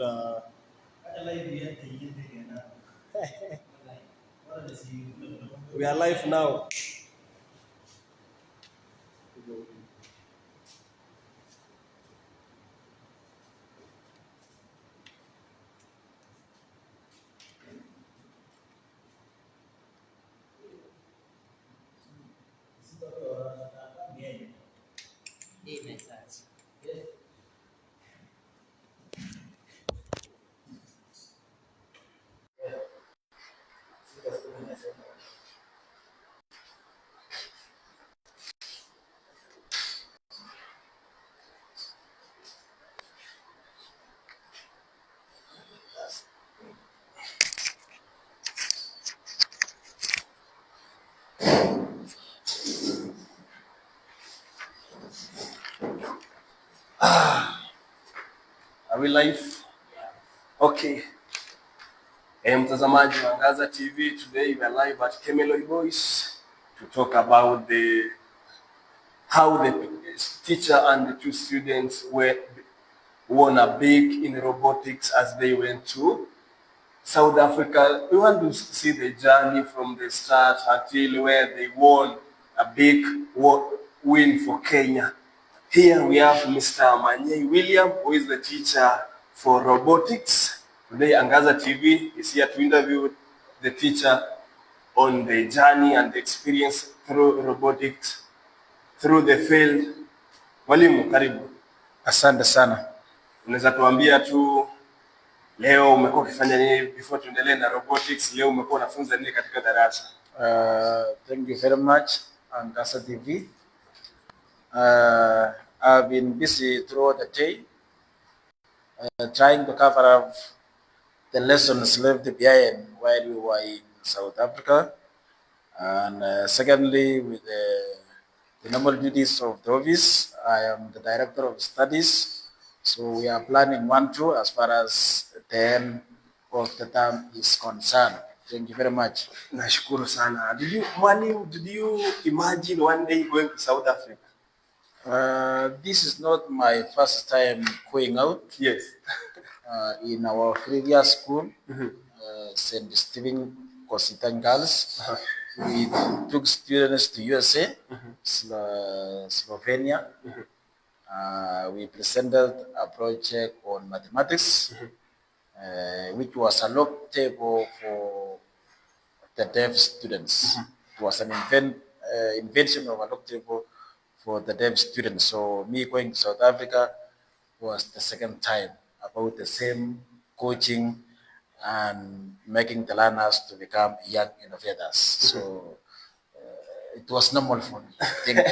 We are live now. Are we live? Okay. Mtazamaji wa Angaza TV, today we are live at Kemeloi Boys to talk about how the teacher and the two students won a big in robotics as they went to South Africa. We want to see the journey from the start until where they won a big win for Kenya. Here we have Mr. William Manyei, who is the teacher for robotics. Today, Angaza TV is here to interview the teacher on the journey and the experience through robotics, through the field. Mwalimu, karibu. Asante sana. Unaweza tuambia tu leo umekuwa ukifanya nini before tuendelee na robotics? Leo umekuwa unafunza nini katika darasa? Thank you very much, Angaza TV. I've been busy throughout the day trying to cover up the lessons left behind while we were in South Africa. And secondly, with the normal duties of the office, I am the director of studies. So we are planning 1-2 as far as the end of the term is concerned. Thank you very much. Nashukuru sana. Did you imagine one day going to South Africa? This is not my first time going out. Yes. In our previous school, St. Stephen Cositan Girls, we took students to USA, Slovenia. We presented a project on mathematics, which was a log table for the deaf students. It was an invention of a log table for the deaf students. So me going to South Africa was the second time about the same coaching and making the learners to become young innovators. So it was normal for me. Thank you.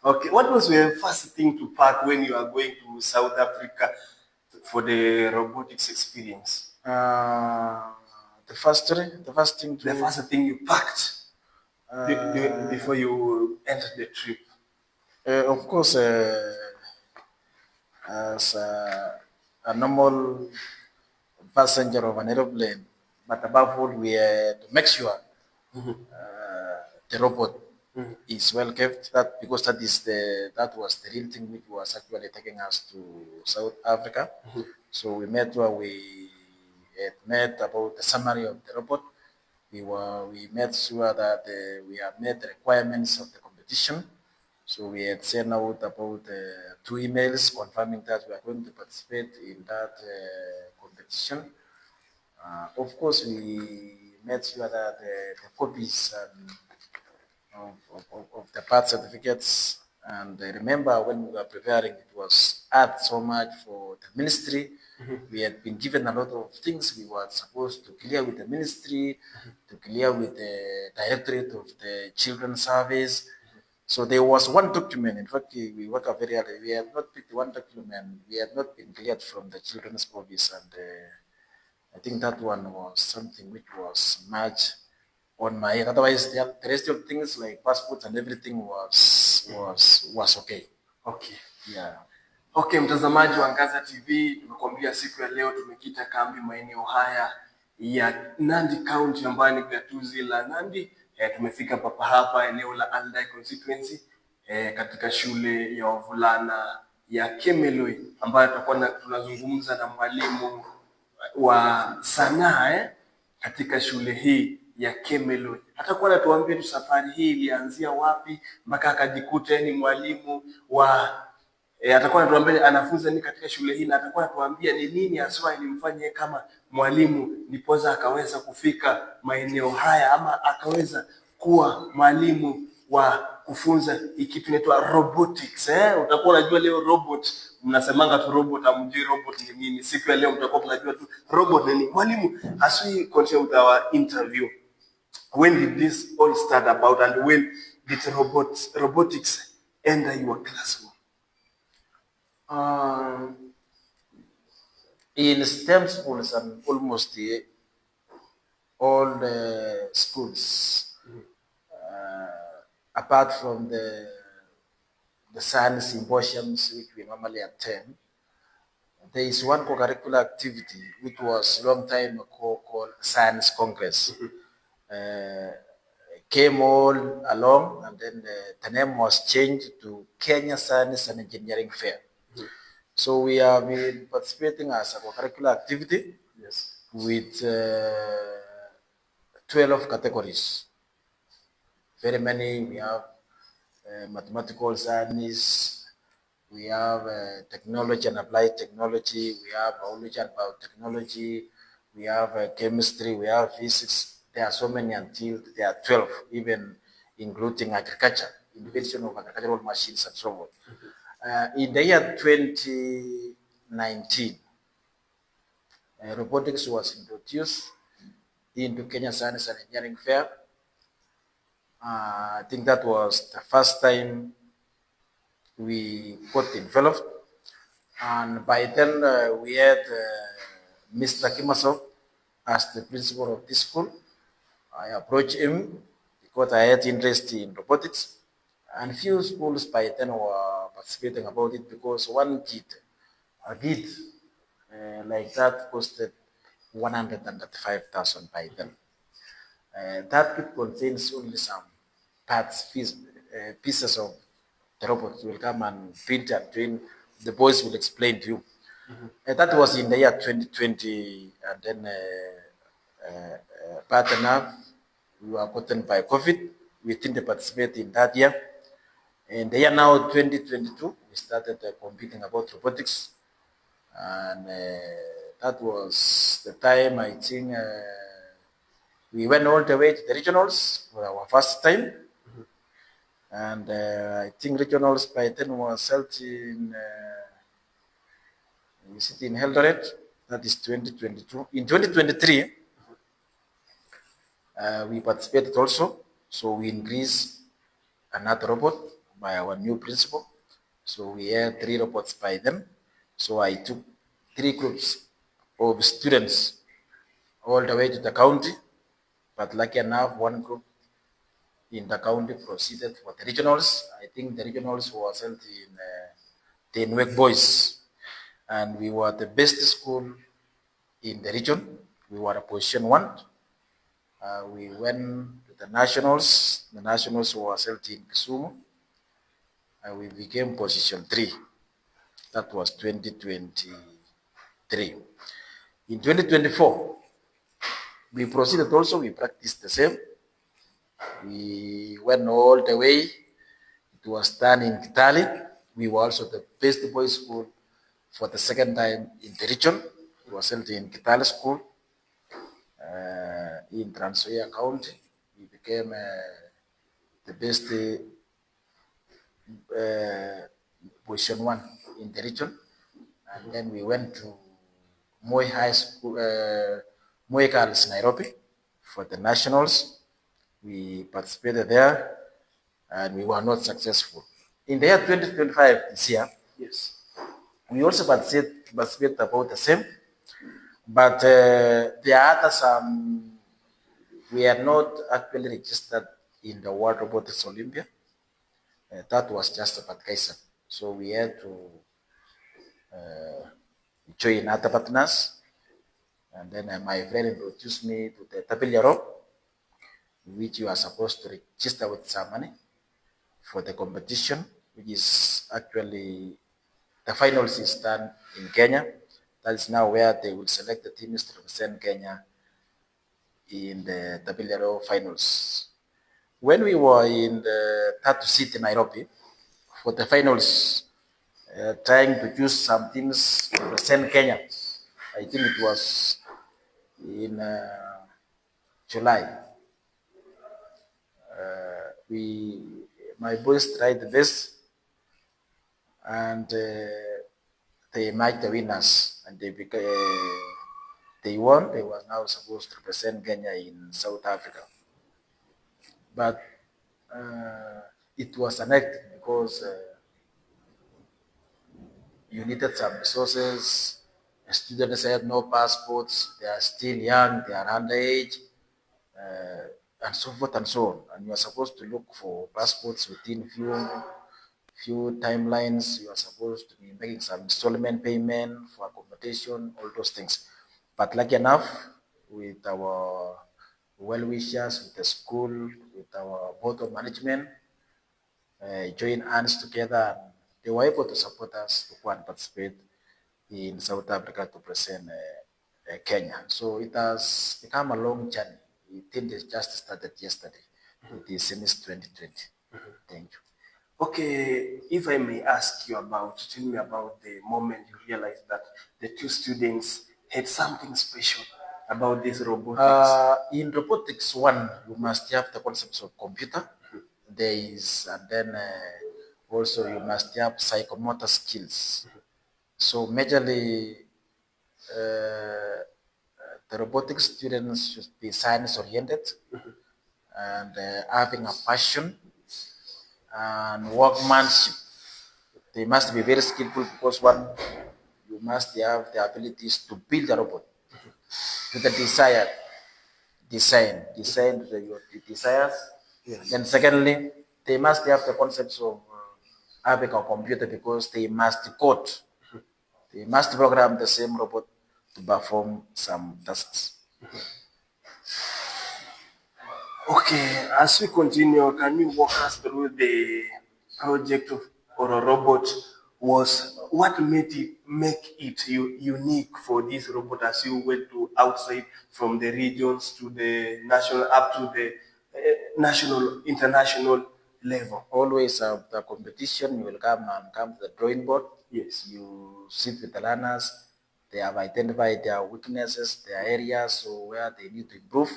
Okay, what was your first thing to pack when you are going to South Africa for the robotics experience? The first thing you packed before you entered the trip? Of course, as a normal passenger of an aeroplane, but above all, we had to make sure the robot is well kept. Because that was the real thing which was actually taking us to South Africa. So we met about the summary of the robot. We made sure that we have met the requirements of the competition. So we had sent out about 2 emails confirming that we are going to participate in that competition. Of course, we made sure that the copies of the birth certificates, and I remember when we were preparing, it was asked so much for the ministry. We had been given a lot of things we were supposed to clear with the ministry, to clear with the Directorate of the Children's Service. So there was one document. In fact, we work very hard. We have not picked one document. We have not been cleared from the Children's Office, and I think that one was something which was much on my head. Otherwise, the rest of things like passports and everything was okay. Okay. Yeah. Okay, mtazamaji wa Angaza TV, tumekuambia siku ya leo tumekita kambi maeneo haya ya Nandi County ambayo ni gatuzi la Nandi. Tumefika hapa eneo la Aldai constituency katika shule ya wavulana ya Kemeloi ambayo tutakuwa tunazungumza na mwalimu wa sanaa katika shule hii ya Kemeloi. Atakuwa anatuambia tu safari hii ilianzia wapi mpaka akajikuta ni mwalimu wa atakuwa anatuambia anafunza nini katika shule hii, na atakuwa anatuambia ni nini haswa ilimfanya kama mwalimu nipoza akaweza kufika maeneo haya ama akaweza kuwa mwalimu wa kufunza hiki tunaitwa robotics. Utakuwa unajua leo robot, mnasemanga tu robot, amjui robot ni nini. Siku ya leo mtakuwa mnajua tu robot ni nini. Mwalimu, as we continue with our interview, when did this all start about and when did robotics enter your classroom? In STEM schools and almost all the schools, apart from the science symposiums which we normally attend, there is one co-curricular activity which was long time ago called Science Congress. Came all along, and then the name was changed to Kenya Science and Engineering Fair. So we have been participating as a co-curricular activity with 12 categories. Very many. We have mathematical science, we have technology and applied technology, we have biology and biotechnology, we have chemistry, we have physics. There are so many until there are 12, even including agriculture, invention of agricultural machines and so on. In the year 2019, robotics was introduced into Kenya Science and Engineering Fair. I think that was the first time we got involved, and by then we had Mr. Kimasov as the principal of this school. I approached him because I had interest in robotics, and few schools by then were participating about it because one kit, a kit like that costed 135,000 by then. That kit contains only some parts, pieces of the robot will come and print and train. The boys will explain to you. That was in the year 2020, and then part enough, we were gotten by COVID. We didn't participate in that year. In the year now 2022, we started competing about robotics, and that was the time I think we went all the way to the regionals for our first time. And I think regionals by then was held in Eldoret. That is 2022. In 2023, we participated also. So we increased another robot by our new principal. So we had 3 robots by then. So I took 3 groups of students all the way to the county. But lucky enough, one group in the county proceeded for the regionals. I think the regionals was held in the Kemeloi Boys, and we were the best school in the region. We were a position 1. We went to the nationals. The nationals was held in Kisumu, and we became position 3. That was 2023. In 2024, we proceeded also. We practiced the same. We went all the way. It was done in Kitale. We were also the best boys school for the second time in the region. It was held in Kitale School in Trans Nzoia County. We became the best position 1 in the region. And then we went to Moi High School, Moi Girls, Nairobi for the nationals. We participated there, and we were not successful. In the year 2025, this year, we also participate about the same, but there are some, we are not actually registered in the World Robotics Olympia. That was just about Kaisa. So we had to join other partners, and then my friend introduced me to the Tapiliaro, which you are supposed to register with some money for the competition, which is actually the finals is done in Kenya. That is now where they will select the teams to represent Kenya in the WRO finals. When we were in the Tatu City, Nairobi, for the finals, trying to choose some teams to represent Kenya, I think it was in July. My boys tried the best, and they matched the winners, and they won. They were now supposed to represent Kenya in South Africa, but it was an act because you needed some resources. The students had no passports. They are still young. They are underage, and so forth and so on. And you are supposed to look for passports within few timelines. You are supposed to be making some installment payment for accommodation, all those things. But lucky enough, with our well-wishers, with the school, with our board of management, join hands together, and they were able to support us to go and participate in South Africa to present Kenya. So it has become a long journey. It didn't just started yesterday. It is since 2020. Thank you. Okay, if I may ask you tell me about the moment you realized that the two students had something special about this robotics. In robotics, one, you must have the concepts of computer. There is, and then also you must have psychomotor skills. So majorly, the robotics students should be science oriented and having a passion and workmanship. They must be very skillful because one, you must have the abilities to build a robot to the desired design to your desires. Yes. Then secondly, they must have the concepts of having a computer because they must code. They must program the same robot to perform some tasks. Okay, as we continue, can you walk us through the project or a robot was what made it unique for this robot as you went to outside from the regions to the national up to the national international level? Always after competition, you will come to the drawing board. Yes. You sit with the learners. They have identified their weaknesses, their areas, so where they need to improve.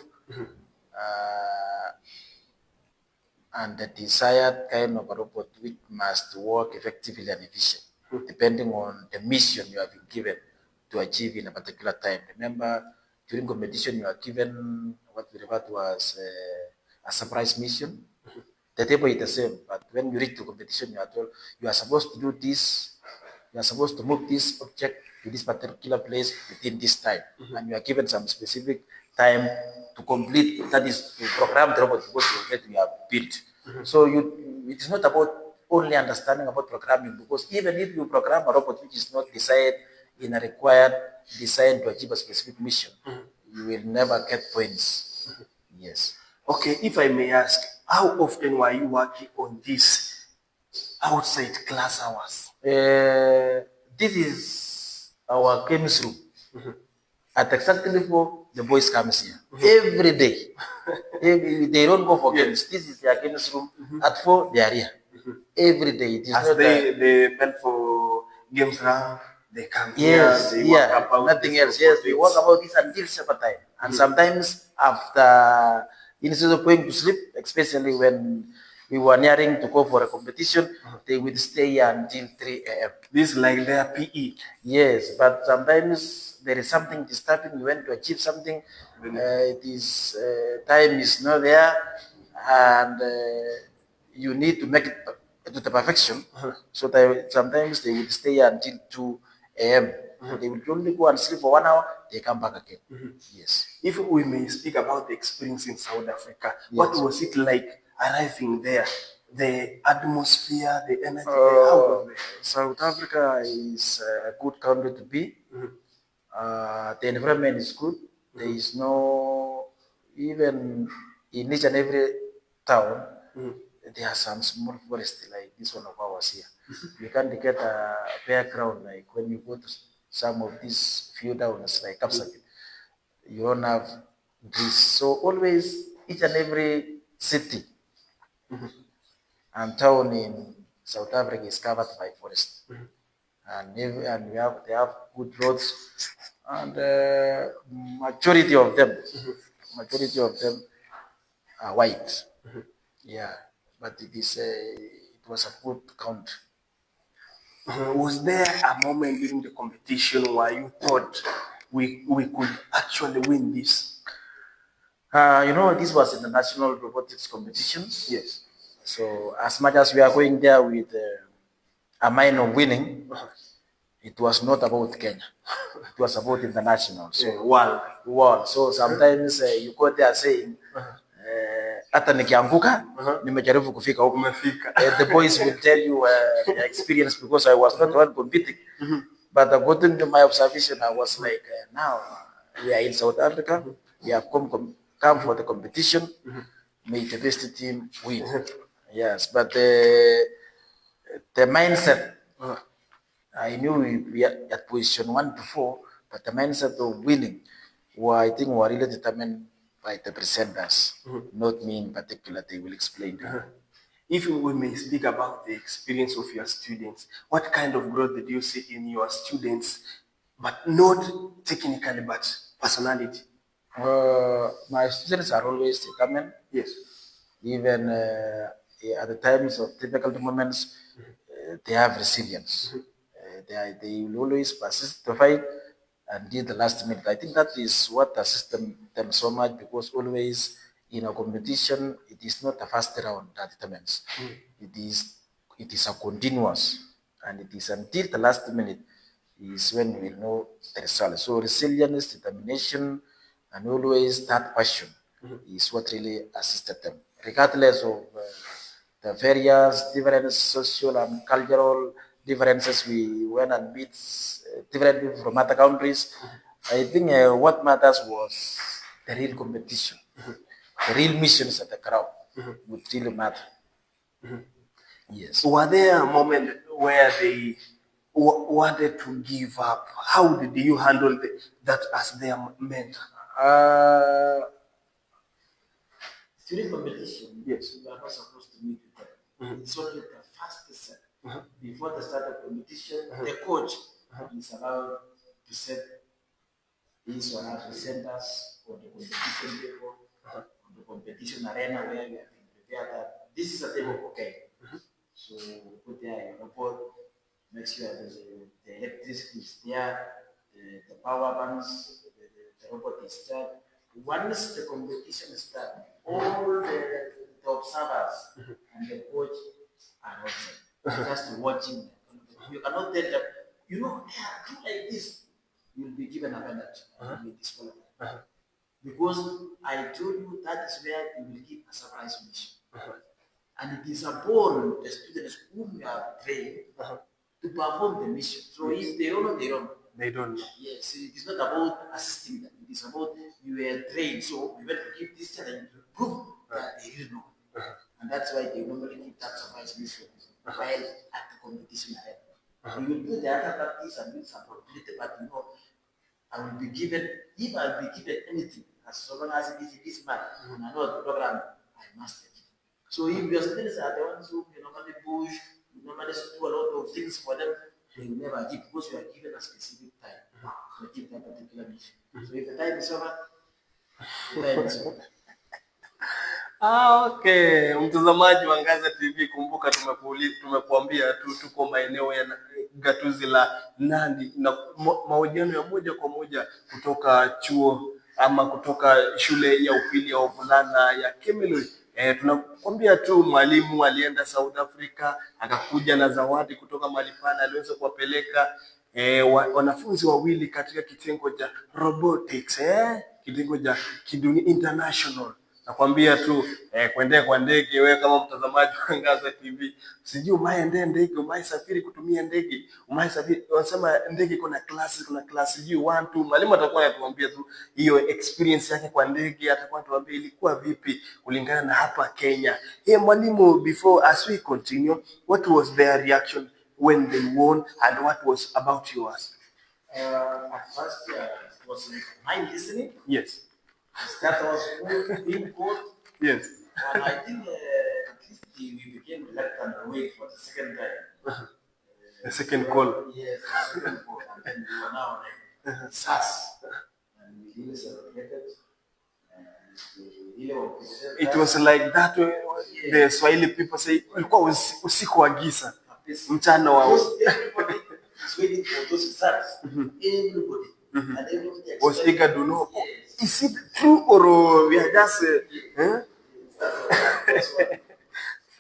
And the desired kind of a robot which must work effectively and efficient, depending on the mission you have been given to achieve in a particular time. Remember, during competition, you are given what we refer to as a surprise mission. The table is the same, but when you reach the competition, you are told you are supposed to do this, you are supposed to move this object to this particular place within this time, and you are given some specific time to complete, that is to program the robot because you have built. So it is not about only understanding about programming, because even if you program a robot which is not designed in a required design to achieve a specific mission, you will never get points. Yes. Okay, if I may ask, how often were you working on this outside class hours? This is our chemistry room. At exactly 4, the boys comes here every day. They don't go for games. This is their chemistry room. At 4, they are here every day. It is as not they went for games round, they come yes, here, they walk about nothing else. Yes, they walk about this until supper time. And sometimes after, instead of going to sleep, especially when we were nearing to go for a competition, they would stay here until 3 a.m. This is like their PE. Yes, but sometimes there is something disturbing. You want to achieve something, it is time is not there, and you need to make it to the perfection. So sometimes they will stay until 2 a.m. They will only go and sleep for 1 hour. They come back again. Yes. If we may speak about the experience in South Africa, what was it like arriving there? The atmosphere, the energy, how was it? South Africa is a good country to be. The environment is good. There is no, even in each and every town, there are some small forests like this one of ours here. You can't get a bare ground like when you go to some of these few downs like Kapsabit. You don't have this. So always each and every city and town in South Africa is covered by forest. And they have good roads, and majority of them are white. Yeah, but it was a good count. Was there a moment during the competition where you thought we could actually win this? This was in the national robotics competitions. Yes. So as much as we are going there with a mind of winning, it was not about Kenya. It was about international. So world. So sometimes you go there saying, hata nikianguka nimejaribu kufika huko. The boys will tell you their experience because I was not the one competing. But according to my observation, I was like, now we are in South Africa. We have come for the competition. May the best team win. Yes, but the mindset, I knew we are at position 1 to 4, but the mindset of winning, I think, were really determined by the presenters, not me in particular. They will explain. If we may speak about the experience of your students, what kind of growth did you see in your students, but not technically, but personality? My students are always determined. Yes. Even at the times of difficult moments, they have resilience. They will always persist to fight until the last minute. I think that is what assists them so much, because always in a competition, it is not a fast round that determines. It is a continuous, and it is until the last minute is when we know the result. So resilience, determination, and always that passion is what really assisted them, regardless of the various different social and cultural differences. We went and meet different people from other countries. I think what matters was the real competition, the real missions at the crowd would really matter. Yes. Were there a moment where they wanted to give up? How did you handle that as their mentor? During competition, yes, you are not supposed to meet with them. It's only the first person. Before the start of competition, the coach is allowed to set his or her presenters on the competition table, on the competition arena where we have been prepared that this is a table, okay. So we put there a report, make sure that the electricity is there, the power banks, the robot is there. Once the competition starts, all the observers and the coach are outside, just watching them. You cannot tell them, do like this. You will be given a penalty and you will be disqualified. Because I told you that is where you will give a surprise mission. And it is upon the students whom you have trained to perform the mission. So if they don't know, they don't know. They don't know. Yes, it is not about assisting them. It is about you were trained. So we want to give this challenge to prove that they didn't know. And that's why they normally keep that surprise mission while at the competition ahead. We will do the other practice and do some probability, but I will be given, if I will be given anything, as long as it is this man, and I know the program, I must take it. So if your students are the ones who you normally push, you normally do a lot of things for them, they will never give, because you are given a specific time to achieve that particular mission. So if the time is over, the time is over. Okay, mtazamaji wa Ngaza TV, kumbuka tumekuambia tuko maeneo ya gatuzi la Nandi, na mahojiano ya moja kwa moja kutoka chuo ama kutoka shule ya upili ya wavulana ya Kemeloi. Tunakwambia tu mwalimu alienda South Africa, akakuja na zawadi kutoka mahali pale, aliweza kuwapeleka wanafunzi wawili katika kitengo cha robotics, kitengo cha Kidunia International. nakwambia tu kuendea kwa ndege, wewe kama mtazamaji wa Ngaza TV, sijui umeendea ndege, umesafiri kutumia ndege, umesafiri, wanasema ndege kuna class sijui 1 2. Mwalimu atakuwa anatuambia tu hiyo experience yake kwa ndege, atakuwa anatuambia ilikuwa vipi kulingana na hapa Kenya. Mwalimu, before as we continue, what was their reaction when they won and what was about yours? At first, it was like mind listening. Yes. That was being good. Yes. And I think at least we became reluctant to wait for the second time. The second call. Yes, the second call. And then we were now like, it's us. And we really celebrated. It was like that way, the Swahili people say, ulikuwa usiku wa giza, mchana wa everybody is waiting for those results. Everybody. And everybody was eager to know, is it true or we are just...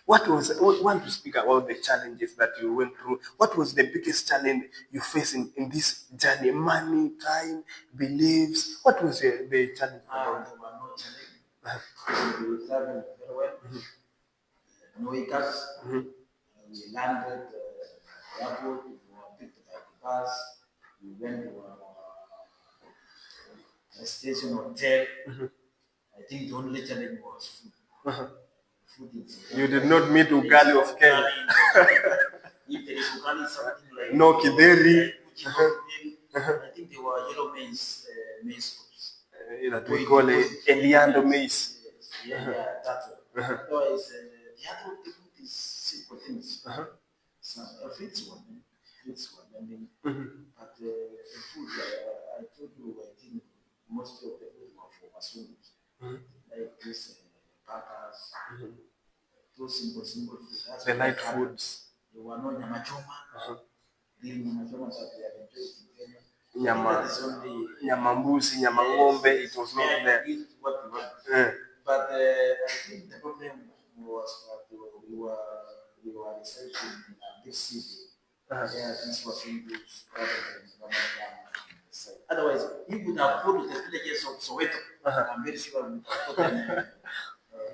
What want to speak about the challenges that you went through? What was the biggest challenge you faced in this journey? Money, time, beliefs. What was the challenge? We were traveling very well. No hiccups. We landed at the airport. We were picked by the bus. We went to a station hotel. I think the only challenge was food. You did not meet ugali of Kenya. If there is ugali, something like no kideri. I think there were yellow maize crops. That we call Eliando maize. Yeah, that one. Otherwise, the other food is simple things. So it's one. I mean, but the food, I told you, I think most of the food were for Muslims. Like this burgers, those simple foods. The light foods. There were no nyama choma. The nyama choma that we had enjoyed in Kenya. Nyama mbuzi, nyama ng'ombe, it was not there. What we want. But I think the problem was that we were researching in a big city. Yeah, this was in this otherwise, we would have put the villages of Soweto. I'm very sure we would have put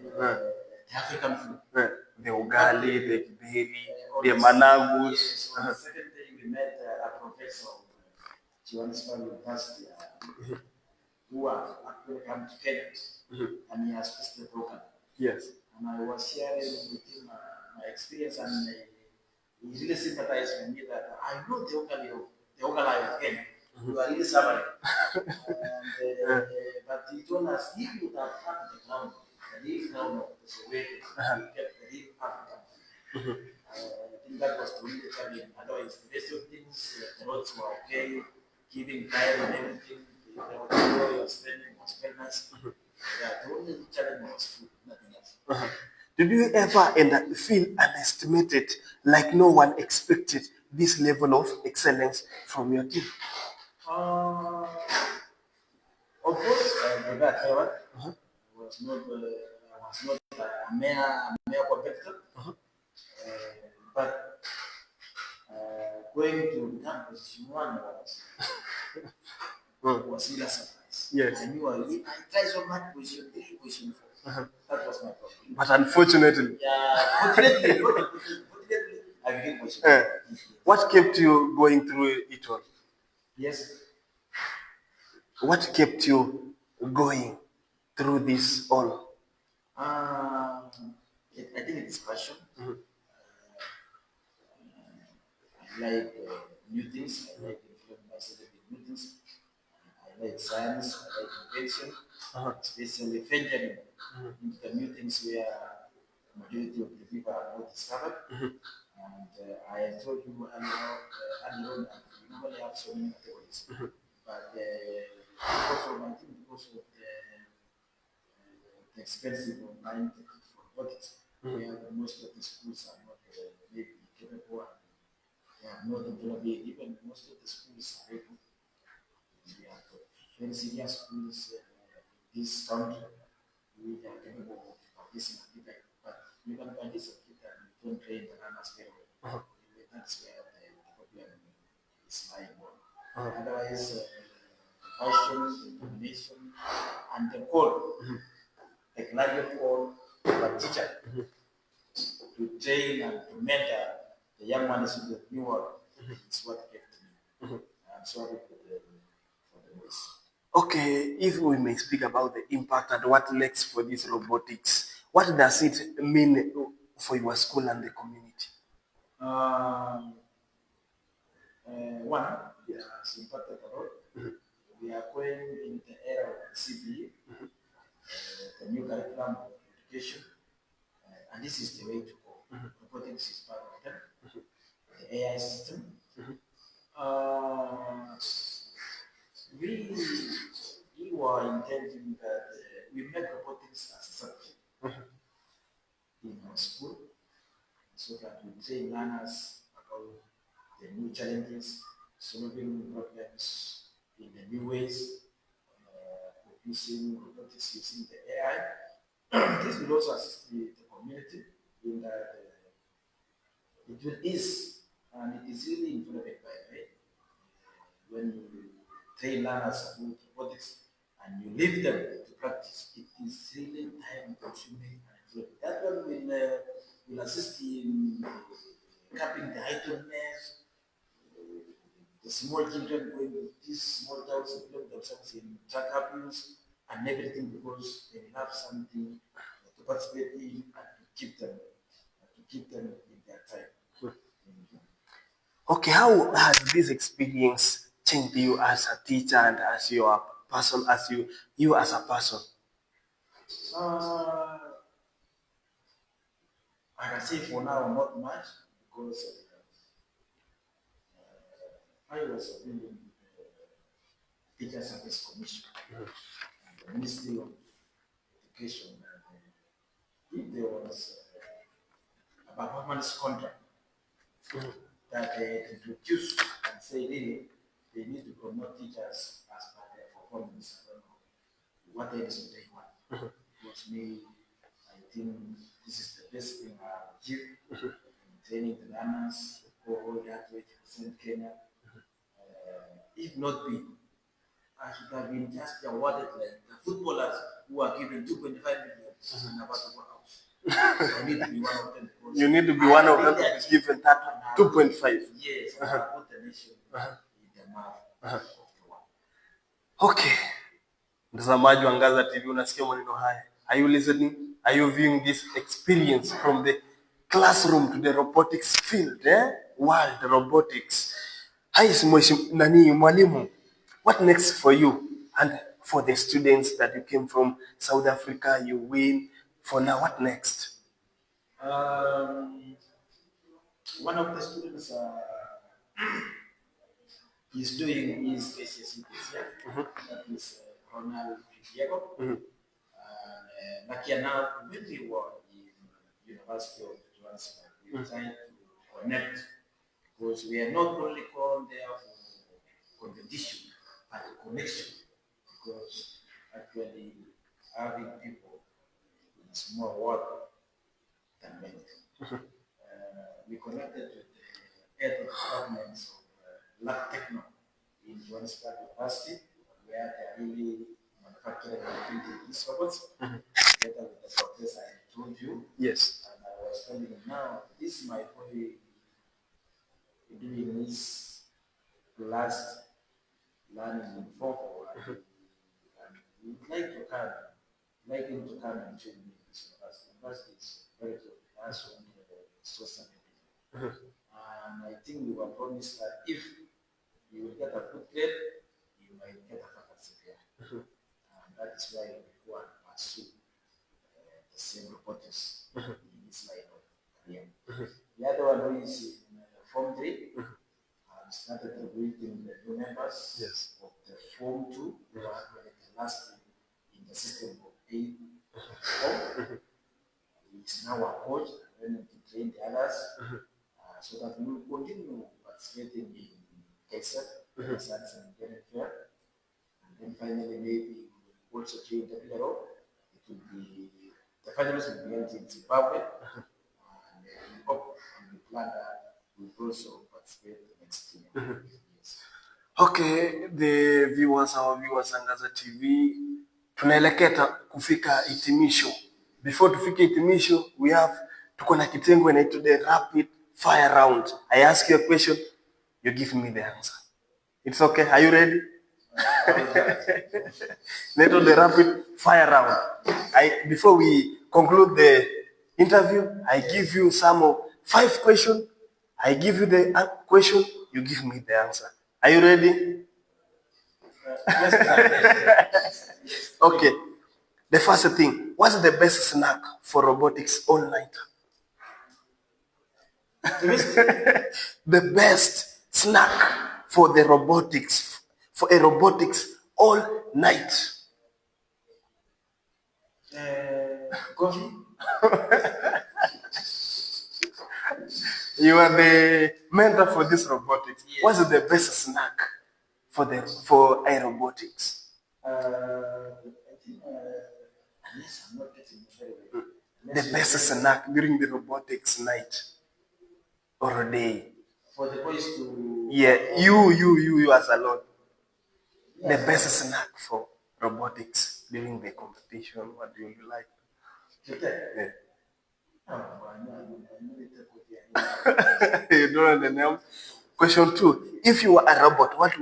the African food. The ugali, the kideri, the managus. Yes, on the second day, we met a professor of Johannesburg University who have actually come to Kenya. And he has visited Rogan. Yes. And I was sharing with him my experience, and he really sympathized with me that I know the Ogalai of Kenya. You are really suffering. But he told us, if you have come to the ground, the leaf ground of the Soweto, you get the leaf African. I think that was the only challenge. Otherwise, the rest of things, the roads were okay, giving time and everything. The spending was very nice. Yeah, the only challenge was food, nothing else. Did you ever feel underestimated, like no one expected this level of excellence from your team? Of course, I was not a mere competitor, but going to become position 1 was really a surprise. Yes. I knew I tried so much position 3, position 4. That was my problem. But unfortunately, fortunately, I became position 4. What kept you going through it all? Yes. What kept you going through this all? I think it's passion. I like new things. I like influencing myself with new things. I like science. I like invention, especially venturing into the new things where the majority of the people are not discovered. And I told you earlier that we normally have so many categories. But because of the expensive online for robotics, where most of the schools are not maybe capable, and they are not developing. Even most of the schools are able. We have very senior schools in this country which are capable of producing a kid, but you can produce a kid and you don't train the runners very well. That's where the problem is lying on. Otherwise, the passion, the determination, and the goal like lion or a teacher to train and to mentor the young ones in the new world. It's what kept me. I'm sorry for the voice. Okay, if we may speak about the impact and what next for this robotics, what does it mean for your school and the community? One, it has impacted a lot. We are going in the era of CBE, the new curriculum of education, and this is the way to go. Robotics is part of them, the AI system. Uh, we, we were intending that we make robotics as a subject in our school so that we train learners about the new challenges, solving problems in the new ways, using robotics, using the AI. This will also assist the community in that it will ease and it is really implemented by AI. When you train learners about robotics and you leave them to practice, it is really time consuming. That one will assist in capping the idleness, the small children going to these small towns and put themselves in drug abuse and everything because they have something to participate in and to keep them in their time. Okay, how has this experience changed you as a teacher and as your person, as you as a person? Uh, I can say for now not much because I was in the Teacher Service Commission and the Ministry of Education. And if there was a performance contract that they introduced and say really they need to promote teachers as per their performance. I don't know what else would they want. Because me, I think this is the best thing I achieved in training the learners, go all that way to present Kenya. If not be, I should have been just awarded like the footballers who are given 2.5 million and about to go house. I need to be one of them. You need to be one of them to be given that 2.5. Yes, I put the nation in the mouth of the one. Okay. Mtazamaji wa Ngaza TV, unasikia maneno haya? Are you listening? Are you viewing this experience from the classroom to the robotics field, world robotics? Hi, nani mwalimu. What next for you and for the students that you came from South Africa? You win. For now, what next? One of the students is doing his SSC this year. That is Ronald Diego. Lucky enough, when we were in University of Johannesburg, we tried to connect because we are not only called there for competition, but connection. Because actually, having people is more work than many. We connected with the head of departments of lab techno in Johannesburg University, where they are really manufacturing and printing these robots, together with the professor I told you. Yes. And I was telling him now, this is my boy doing his last learning in Foko, and we'd like to come, like him to come and join me in this university. University is very good. That's only social media. And I think we were promised that if you will get a good grade, you might get a faculty there. And that is why we go and pursue the same robotics in this line of career. The other one who is in Form 3 started recruiting the new members of the Form 2 who are actually the last in the system of 8 form. He is now a coach and learning to train the others so that we will continue participating in KSEP, Science and Engineering Fair. And then finally, maybe we will also train the PRO. It will be, the finals will be held in Zimbabwe. And we hope and we plan that we will also participate in the next year. Yes. Okay, the viewers, our viewers on Ngaza TV, tunaelekea kufika hitimisho. Before tufike hitimisho, tuko na kitengo inaitwa the rapid fire round. I ask you a question, you give me the answer. It's okay. Are you ready? Inaitwa the rapid fire round. Before we conclude the interview, I give you some of 5 questions. I give you the question, you give me the answer. Are you ready? Okay. The first thing, what's the best snack for robotics all night? The best snack for the robotics, for a robotics all night. Coffee. You are the mentor for this robotics. Yes. What's the best snack for a robotics? I think, unless I'm not getting very well. The best snack during the robotics night or a day. For the boys to. Yeah, you as alone. Yeah. The best snack for robotics during the competition. What do you like? Yeah. You don't know the name. Question 2. If you were a robot, what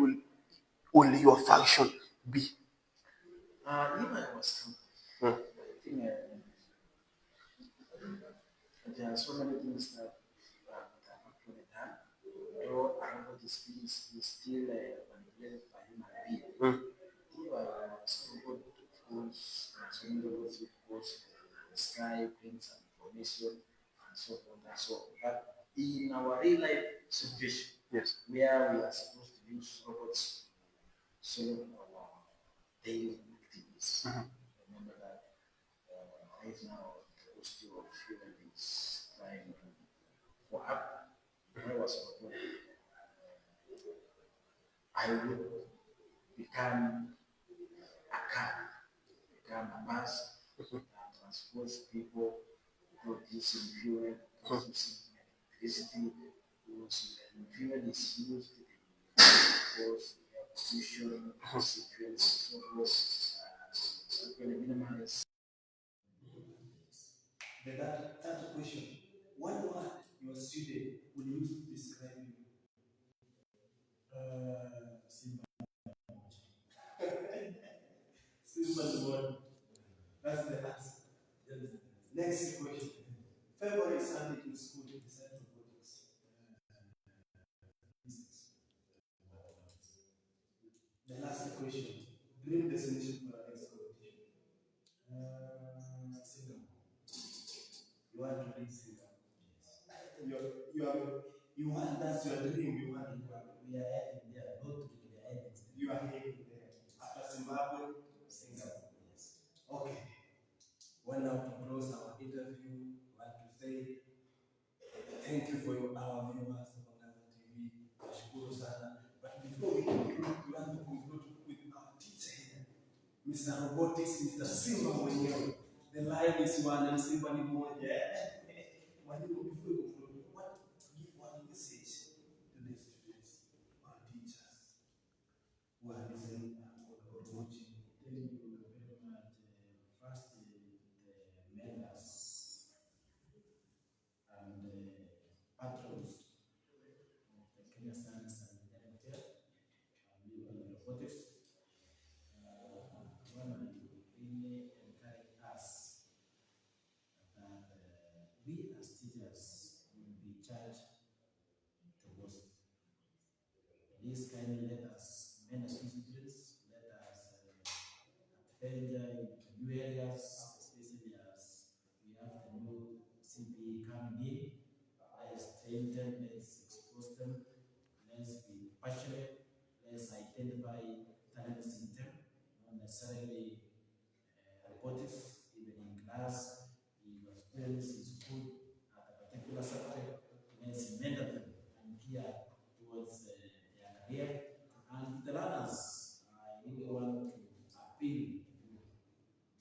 will your function be? If I was I think there are so many things that cannot be done. Though a robot is still manipulated by human being. If I was a robot, of course, so many robots of course the sky brings some information and so on and so on. But in our real life situation, yes, where we are supposed to use robots to solve our daily activities. Remember that right now the cost of fuel is trying to go up. When I was a robot, I would become a car, become a bus that transports people, producing fuel, producing electricity, because when fuel is used, cause pollution, fuel and so forth, going to minimize. The third question, one word your student will use to describe you. Simple. Simple word. That's the answer. Next question. Favorite subject in school besides robotics? Physics. The last question. Dream destination for our next competition? Singapore. You want to reach Singapore? Yes. You want, that's your dream. You want. We are heading there. Not to the heading. You are heading there. After Zimbabwe, Singapore. Yes. Okay. Well, now to close our interview, I want to say thank you for our viewers of Angaza TV. Nashukuru sana. But before we conclude, we want to conclude with our teacher here, Mr. Robotics, Mr. Simba Manyei. The line is one and Simba ni moja. Mwalimu, before we conclude, give one message to the students, our teachers, who are listening or watching. Thank you very much. First, the members and patrons of the Kenya Science and Engineering Fair, robotics. Really encourage us that we as teachers will be charged the most. This kind of let us manage students, let us adventure into new areas, especially as we have the new CPE coming in. Let's train them, let's expose them, let's be passionate, let's identify talents in them, not necessarily robotics, even in class, your students in school at a particular subject, let's mentor them and gear towards their career. And the learners, I really want to appeal to you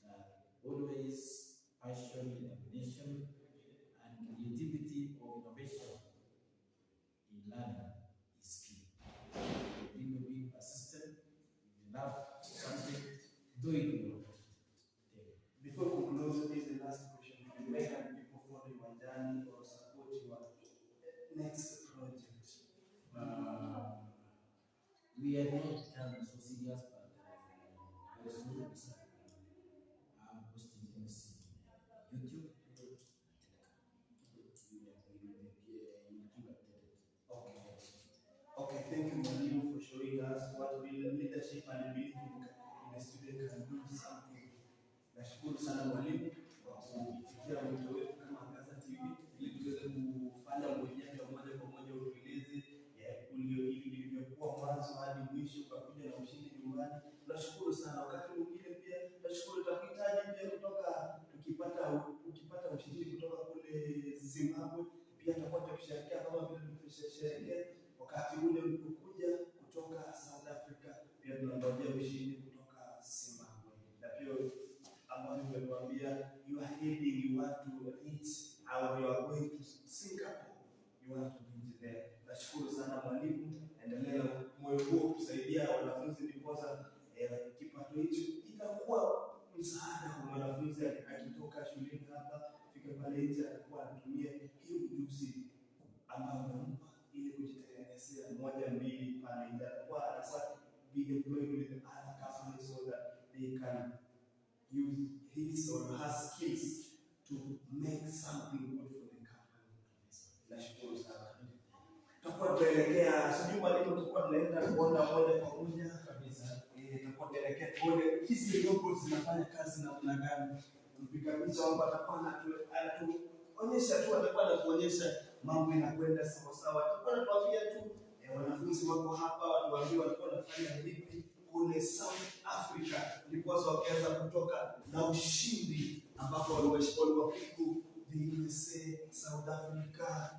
that always passion, determination, and creativity or innovation in learning is key. Continue being persistent. If you love something, do it with your we are not so serious, but very soon I'm posting things in YouTube and Telegram. You will keep updated. Okay. Okay, thank you, Mwalimu, for showing us what real leadership and belief in a student can do something. Nashukuru sana mwalimu kwa kuitikia wito wetu kama Angaza TV ili tuweze kufanya mahojiano moja kwa moja, utueleze ilivyokuwa mwanzo hadi mwisho ukakuja na ushindi nyumbani. Tunashukuru sana. Wakati mwingine pia tunashukuru, tutakuhitaji pia kutoka ukipata ushindi kutoka kule Zimbabwe, pia tutakuwa tukisherehekea kama vile tulivyosherehekea wakati ule ulipokuja kutoka South Africa, pia tunangojea ushindi kutoka Zimbabwe. Na pia ambao nimekuambia you are heading, you want to reach, or you are going to Singapore, you want to reach there. Nashukuru sana mwalimu, endelea moyo huo kusaidia wanafunzi, ndiposa kipato hicho itakuwa msaada kwa mwanafunzi akitoka shuleni hapa fika pale nje, atakuwa anatumia hiyo ujuzi ambao unampa ili kujitengenezea moja mbili pale nje, atakuwa anasaka be employed with other companies so that they can use his or her skills to make something good for the company. Nashukuru sana. Tutakuwa tunaelekea, sijui mwalimu, tutakuwa tunaenda kuona moja kwa moja kabisa. Tutakuwa tunaelekea tuone hizi robots zinafanya kazi namna gani. Mpiga picha hapa atakuwa anatuonyesha tu, atakuwa anakuonyesha mambo inakwenda sawa sawa. Atakuwa anatuambia tu wanafunzi wako hapa, watuambie walikuwa wanafanya vipi kule South Africa, ndiposa wakaanza kutoka na ushindi ambapo waliwapiku the USA, South Africa,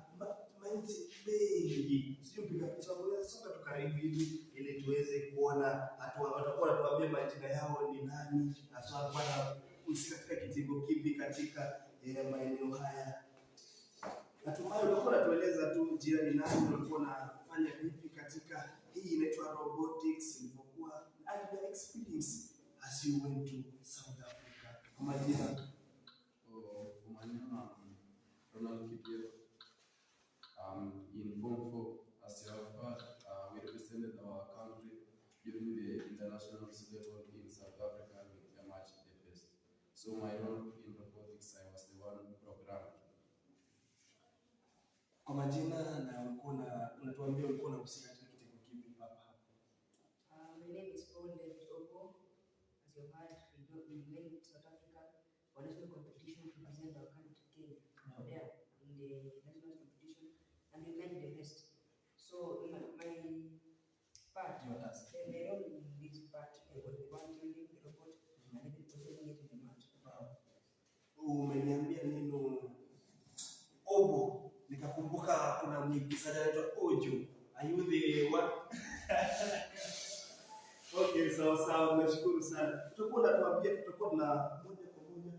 manchi mengi. Sio piga picha moja, soka tukaribu hivi ili tuweze kuona watakuwa wanatuambia majina yao ni nani, hasa bwana katika kitengo kipi katika maeneo haya. Natumai utakuwa unatueleza tu jirani nani ulikuwa unafanya vipi katika hii inaitwa robotics, ilivyokuwa and the experience as you went to South Africa. Kwa majina Ronald Kipier. In Form 4, as you have heard, we represented our country during the international level in South Africa with a match the best. So my role in robotics, I was the one programmed. Kwa majina na unatuambia ulikuwa unahusika katika kitengo kipi hapa? My name is Paul David Opo. As you have heard, we made South Africa for national competition to present our country Kenya there in the national competition, and we made the best. So my part, the role in this part, was the one building the robot and then presenting it in the match. Umeniambia neno Obo, nikakumbuka kuna mwigizaji anaitwa Ojo. Are you the one? Okay, sawa, nashukuru sana. Tutakuwa tunatuambia, tutakuwa na moja kwa moja,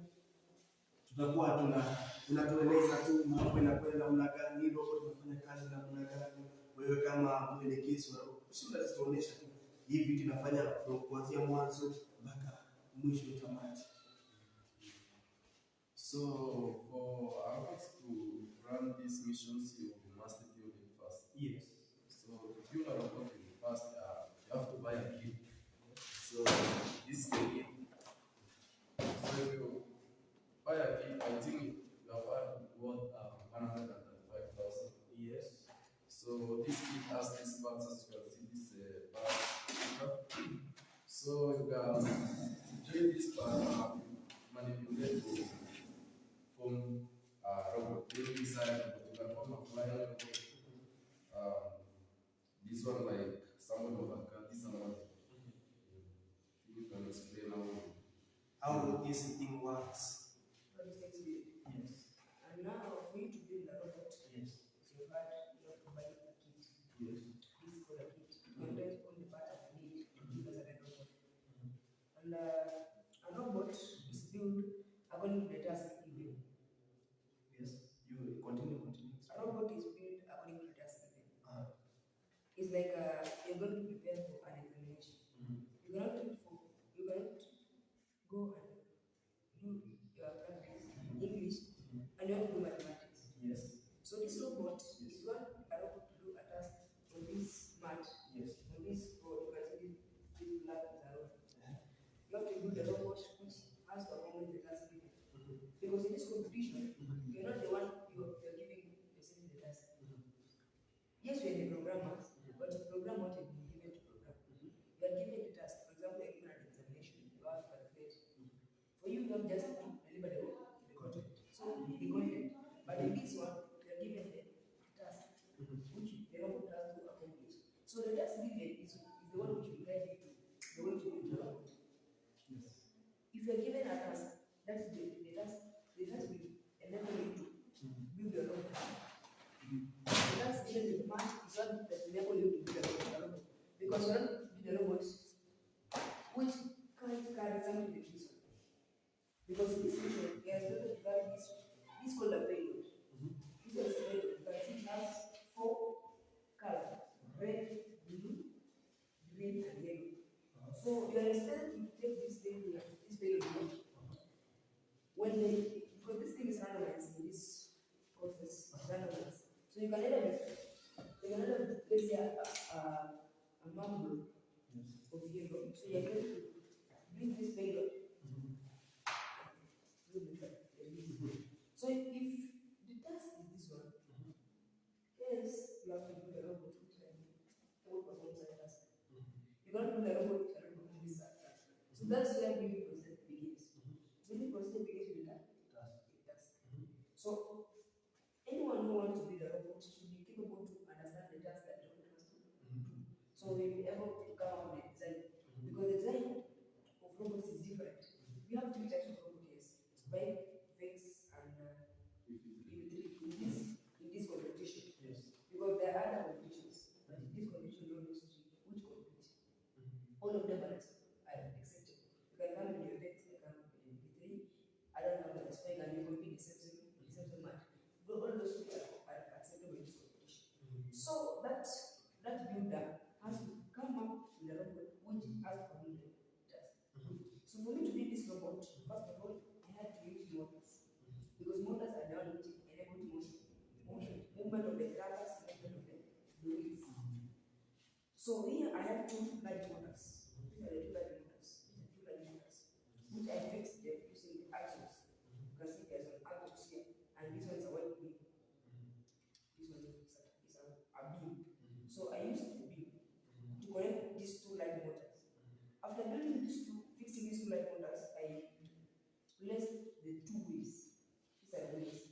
tutakuwa tunatueleza tu mambo yanakwenda namna gani, hilo tunafanya kazi namna gani. Wewe kama mwelekezi wa ushauri tunaonyesha tu hivi tunafanya kuanzia mwanzo mpaka mwisho tamati. So for us to run these missions, you must build it first. Yes. So to build a robot first, you have to buy a kit. So this is the kit. So if you buy a kit, I think you have worth 105,000. Yes. So this kit has these parts, as you can see, this part. So you can join this part, manipulate to form a robot. This design, you can form a flying robot. This one like someone of a car, this one. You can explain how this thing works. Yes. And now for you to build a robot, Yes. you have to buy a kit. Yes. This is called a kit. You can test on the part of the need to build a robot. And a robot is built according to the task given. Yes. You continue. A robot is built according to the task given. It's like you're going to prepare for an examination. You cannot go and do your practice English and you have to do mathematics. Yes. So this robot is what a robot to do a task on this mat. Yes. On this board, you have to build a robot which has to accommodate the task given. Because in this competition, you're not the one you're giving yourself the task. Yes, we are the programmers, but to program what you've been given to program. You are given the task. For example, you're given an examination, you have to calculate. For you, you have just to deliver the content. So the content. But in this one, you are given the task, which the robot has to accomplish. So the task given is the one which will guide you to the way to build the robot. If you are given a task, that is the task will enable you to build your robot. The task given is much is what that enable you to build a robot. Because you want to build a robot which can't carry something with this one. Because in this mission, we are supposed to carry this called a payload. This is a payload. You can see it has 4 colors: red, blue, green, and yellow. So you are expected to take this payload when they, because this thing is randomized in this process, randomized. So you can either let's say a marble of yellow. So you are going to bring this payload. So if the task is this one, yes, you have to do the robot which performs that task. You cannot do the robot which cannot perform this task. So that's where building process begins. Building process begins with that task. So anyone who wants to build a robot should be capable to understand the task that the robot has to do. So we'll be able to come up with the design. Because the design of robots is different. We have 3 types of robots: bike, vex, and in this competition. Yes. Because there are other competitions, but in this competition, you those 3 which compete. All of them are accepted. You can come with your vex, you can come with your 3. I don't know the spec, and you compete the same match. But all those 3 are acceptable in this competition. So that builder has to come up with a robot which has to do the task. So for me to build this robot, first of all, I had to use motors. Because motors are the one which enable movement of the thrusters, movement of the wheels. So here I have 2 large motors. These are the 2 large motors. Which I fixed them using the axles. You can see there's an axle here, and this one is a white beam. This one is a beam. So I used the beam to connect these 2 large motors. After building fixing these 2 large moters, I placed the 2 wheels. These are the wheels.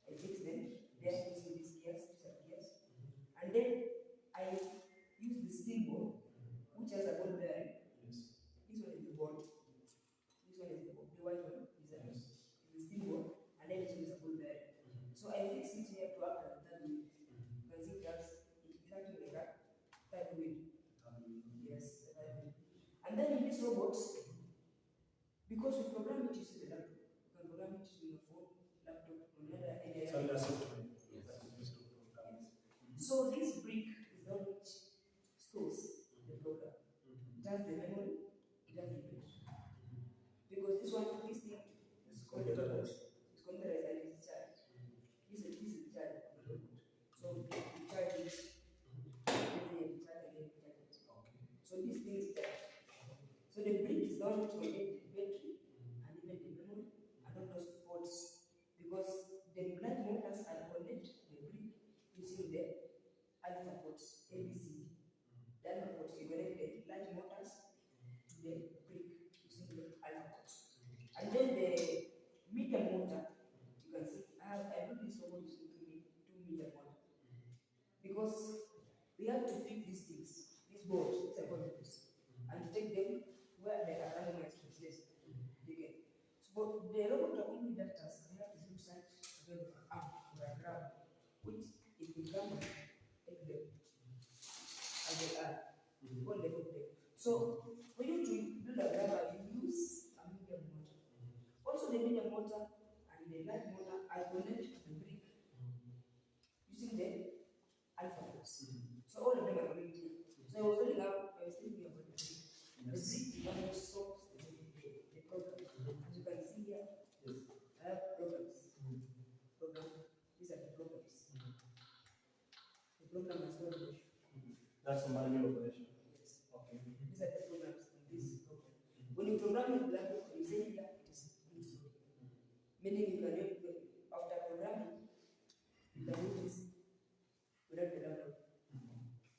I fix them. They are using these gears. These are gears. And then I use the steel ball, which has a ball bearing. Yes. This one is the ball. This one is the ball. The white one is the steel ball, and then this one is a ball bearing. So I fix it here to act as a third wheel. You can see it's acting like that. Third wheel. Yes, the third wheel. And then in this robot, because we program it using the laptop, you can program it using your phone, laptop, on any other software. Yes. So this brick is the one which stores the program. It has the memory, it has the brick. Because this thing is computerized. It's computerized and it's charged. This is the charge of the robot. So we charge it, we charge again, we charge it. So this thing is charged. So the brick is the one which contains the battery and even the memory and all those ports. Because the large motors are connect the brick using the alpha ports, ABC. The alpha ports, you connect the large motors to the brick using the alpha ports. And then the medium motor, you can see, I built this robot using 2 medium motor. Because we have to pick these things, these boards, these are components, and take them where they are randomized to place. Okay. So for the robot to complete that task, they have to do such a kind of an arm or a grab, which it will come and take them as they are. All the of them. So for you to build a grabber, you use a medium motor. Also the medium motor and the light motor are connected to the brick using the alpha ports. So all of them are connected. So I was thinking about the brick. The brick is one which stops the program. As you can see here, I have programs. These are the programs. The program is not That's the manual operation. Yes. Okay. These are the programs in this program. in programming language, you say here it is being stored. Meaning you can after programming, you can use this without the download.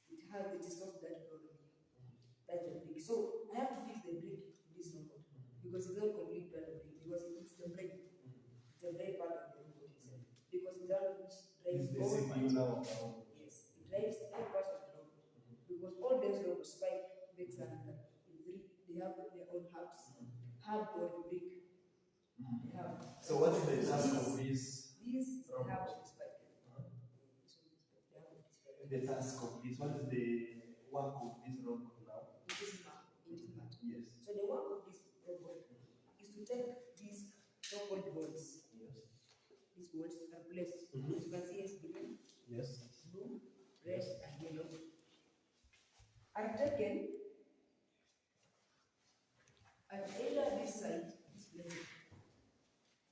It is not that problem here. That's the brick. So I have to fix the brick in this robot because it's not complete without the brick because it's the brain. It's the brain part of the robot itself. Because without which drives all parts. Yes, it drives all parts of the robot. Because all those robots, Spike, Vex, and they have their own hubs. Hub or brick. They have. So what is the task of these? These have of the Spike. The task of this? What is the work of this robot now? In this map. Yes. So the work of this robot is to take these so-called balls. Yes. These balls are placed. As you can see, it's green, Yes. blue, red, and yellow. Are taken at either this side, this place,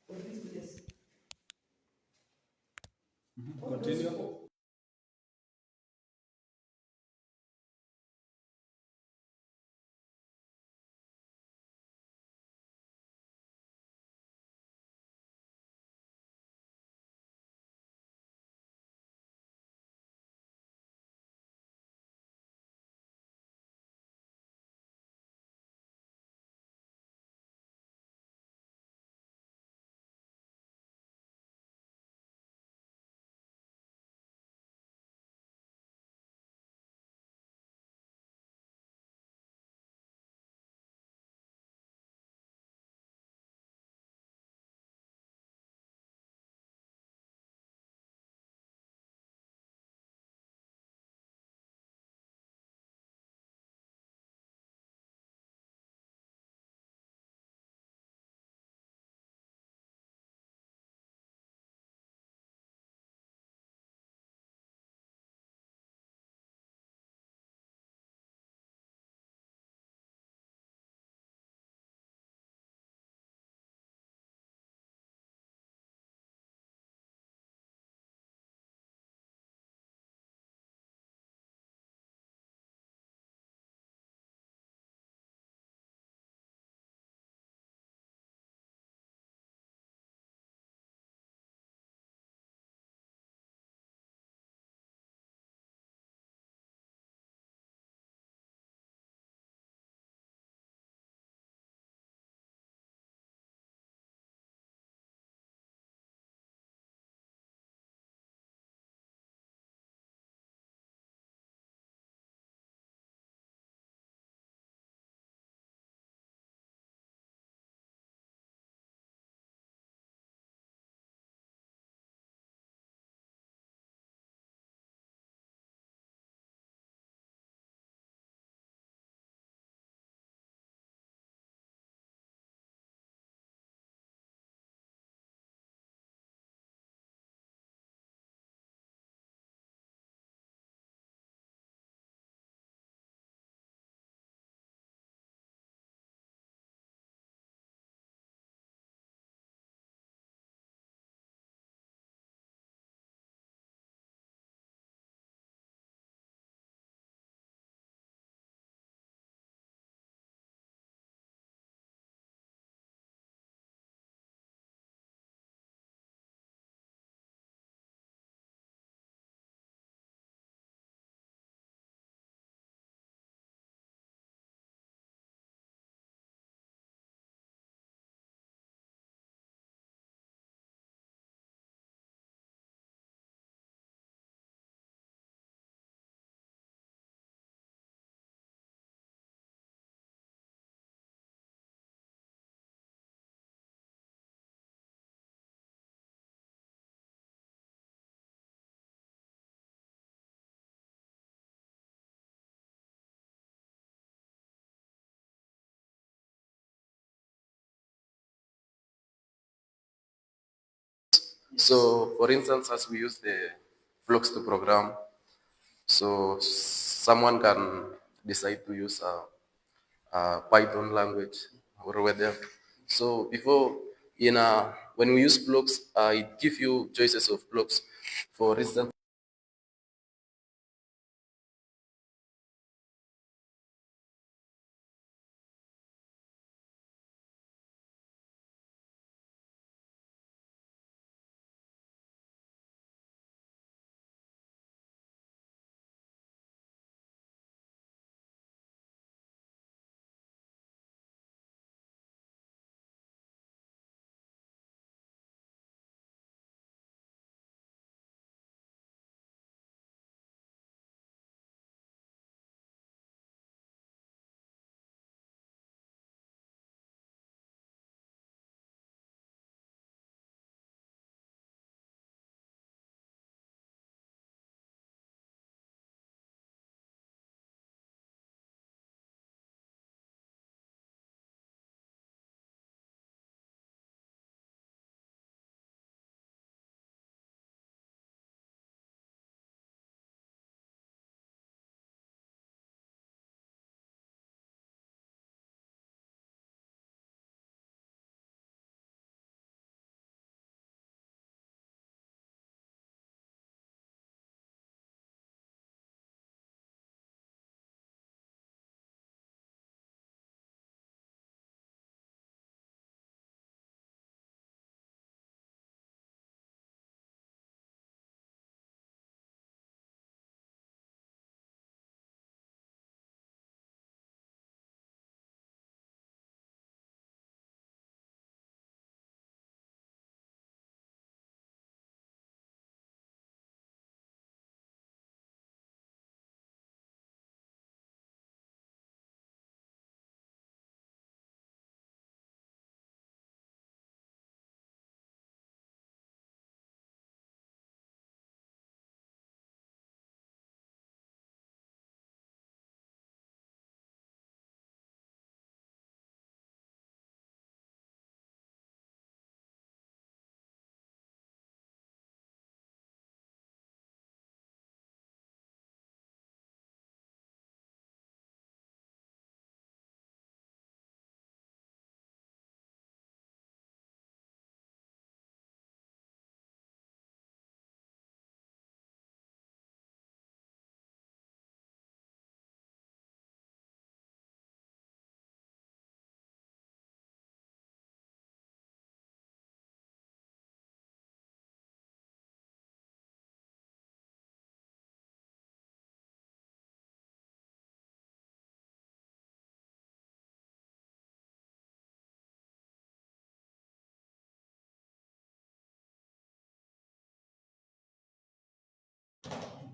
or this place. Continue. So, for instance, as we use the flux to program, so someone can decide to use a Python language or whether. So before when we use blocks, it gives you choices of blocks. For instance,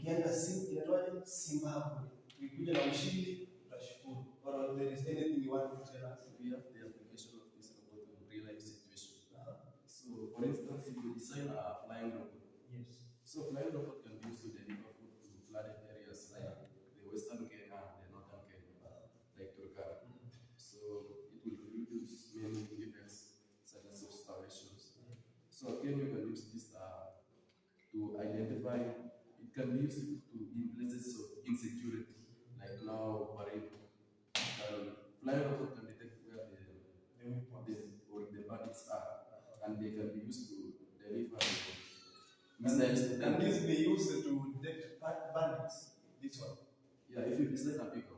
Ukienda inaitwaje Zimbabwe, ukikuja na ushindi utashukuru. Or there is anything you want to tell us? We have the application of this robot in real life situation. So, for instance, if you design a flying robot, Yes. so flying robot can be used to deliver food to flooded areas like the Western Kenya and the Northern Kenya, like Turkana. So it will reduce many effects such as of starvations. So again, you can use this to identify. It can be used in places of insecurity, like now Paris. Flying robot can detect where the bandits are, and they can be used to deliver missiles to them. Can this be used to detect bandits? This one? Yeah, if you design a vehicle,